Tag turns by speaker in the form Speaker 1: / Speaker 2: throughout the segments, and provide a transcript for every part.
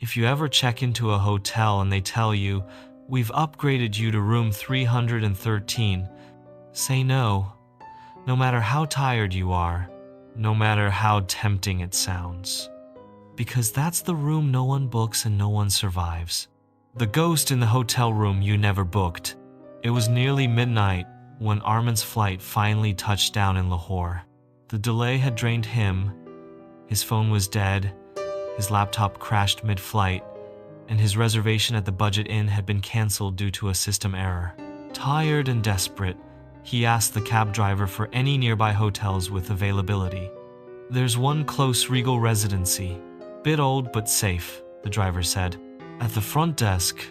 Speaker 1: If you ever check into a hotel and they tell you, "We've upgraded you to room 313, say no, no matter how tired you are, no matter how tempting it sounds. Because that's the room no one books and no one survives. The ghost in the hotel room you never booked. It was nearly midnight when Armin's flight finally touched down in Lahore. The delay had drained him, his phone was dead, his laptop crashed mid-flight, and his reservation at the budget inn had been cancelled due to a system error. Tired and desperate, he asked the cab driver for any nearby hotels with availability. "There's one close Regal Residency. Bit old but safe," the driver said. At the front desk,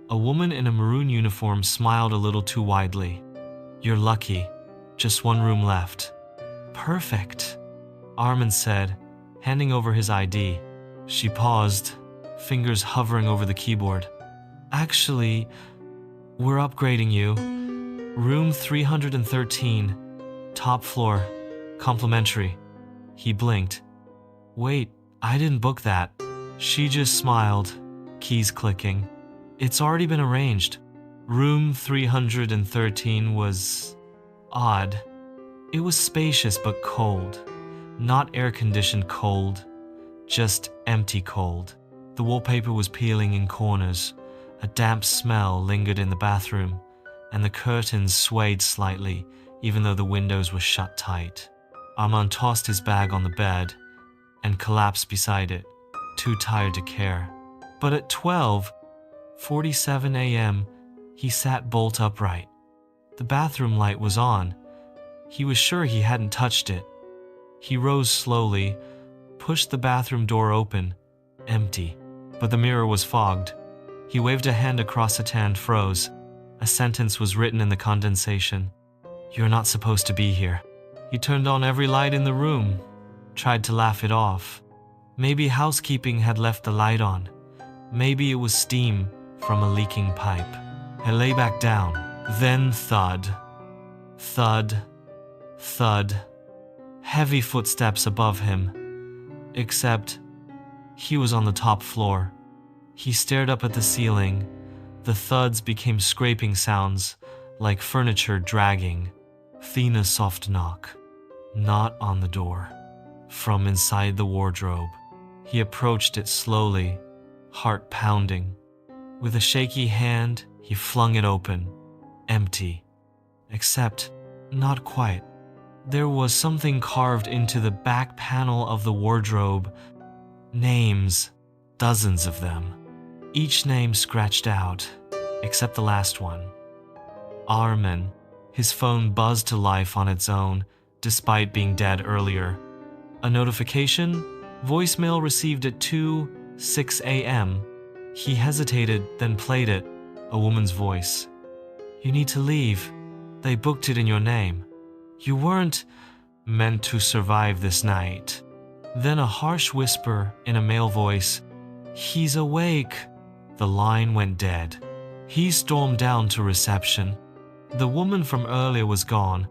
Speaker 1: a woman in a maroon uniform smiled a little too widely. "You're lucky. Just one room left." "Perfect," Armin said, handing over his ID. She paused, fingers hovering over the keyboard. "Actually, we're upgrading you. Room 313, top floor, complimentary." He blinked. "Wait, I didn't book that." She just smiled, keys clicking. "It's already been arranged." Room 313 was odd. It was spacious but cold. Not air-conditioned cold, just empty cold. The wallpaper was peeling in corners, a damp smell lingered in the bathroom, and the curtains swayed slightly even though the windows were shut tight. Arman tossed his bag on the bed and collapsed beside it, too tired to care. But at 12:47 a.m., he sat bolt upright. The bathroom light was on. He was sure he hadn't touched it. He rose slowly, pushed the bathroom door open, empty. But the mirror was fogged. He waved a hand across it and froze. A sentence was written in the condensation. "You're not supposed to be here." He turned on every light in the room, tried to laugh it off. Maybe housekeeping had left the light on. Maybe it was steam from a leaking pipe. He lay back down. Then thud. Thud. Thud. Heavy footsteps above him. Except he was on the top floor. He stared up at the ceiling. The thuds became scraping sounds, like furniture dragging. Then a soft knock. Not on the door. From inside the wardrobe. He approached it slowly, heart pounding. With a shaky hand, he flung it open. Empty. Except, not quite. There was something carved into the back panel of the wardrobe. Names. Dozens of them. Each name scratched out, except the last one. Armin. His phone buzzed to life on its own, despite being dead earlier. A notification? Voicemail received at 2:06 a.m. He hesitated, then played it. A woman's voice. "You need to leave. They booked it in your name. You weren't meant to survive this night." Then a harsh whisper in a male voice. "He's awake." The line went dead. He stormed down to reception. The woman from earlier was gone.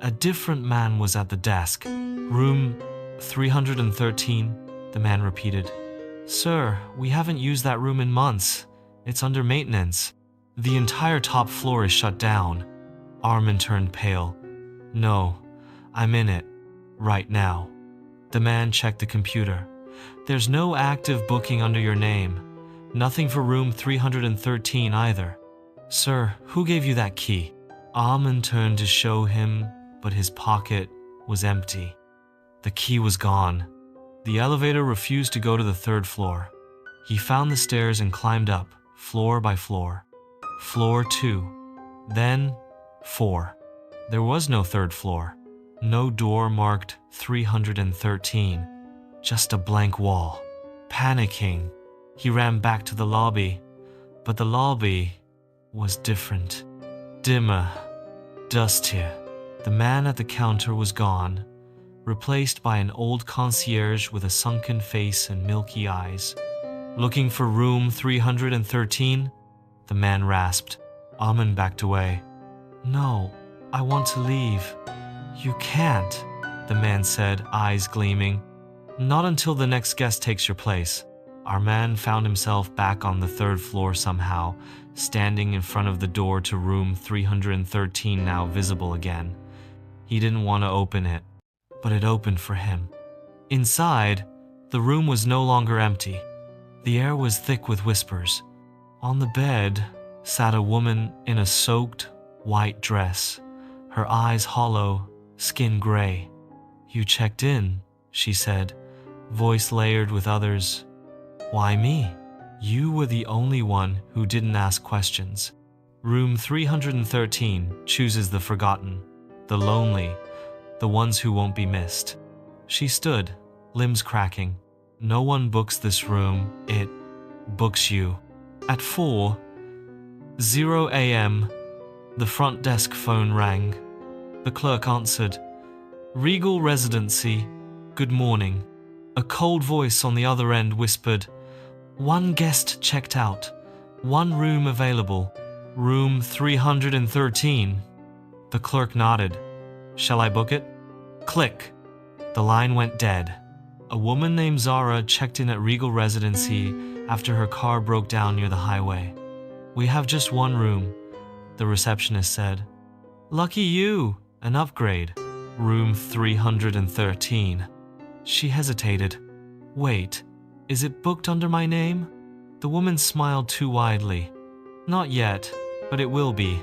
Speaker 1: A different man was at the desk. "Room 313, the man repeated. "Sir, we haven't used that room in months. It's under maintenance. The entire top floor is shut down." Armin turned pale. "No, I'm in it. Right now." The man checked the computer. "There's no active booking under your name. Nothing for room 313 either." "Sir, who gave you that key?" Armin turned to show him, but his pocket was empty. The key was gone. The elevator refused to go to the third floor. He found the stairs and climbed up, floor by floor. Floor 2. Then 4. There was no third floor. No door marked 313. Just a blank wall. Panicking, he ran back to the lobby. But the lobby was different. Dimmer. Dustier. The man at the counter was gone, replaced by an old concierge with a sunken face and milky eyes. "Looking for room 313? The man rasped. Armin backed away. "No, I want to leave." "You can't," the man said, eyes gleaming. "Not until the next guest takes your place." Our man found himself back on the third floor somehow, standing in front of the door to room 313, now visible again. He didn't want to open it, but it opened for him. Inside, the room was no longer empty. The air was thick with whispers. On the bed sat a woman in a soaked, white dress, her eyes hollow, skin gray. "You checked in," she said, voice layered with others. "Why me? You were the only one who didn't ask questions." Room 313 chooses the forgotten, the lonely, the ones who won't be missed. She stood, limbs cracking. "No one books this room, it books you." At 4:00 a.m., the front desk phone rang. The clerk answered. "Regal Residency, good morning." A cold voice on the other end whispered, "One guest checked out. One room available. Room 313. The clerk nodded. "Shall I book it?" Click. The line went dead. A woman named Zara checked in at Regal Residency after her car broke down near the highway. "We have just one room," the receptionist said. "Lucky you, an upgrade. Room 313. She hesitated. "Wait, is it booked under my name?" The woman smiled too widely. "Not yet, but it will be."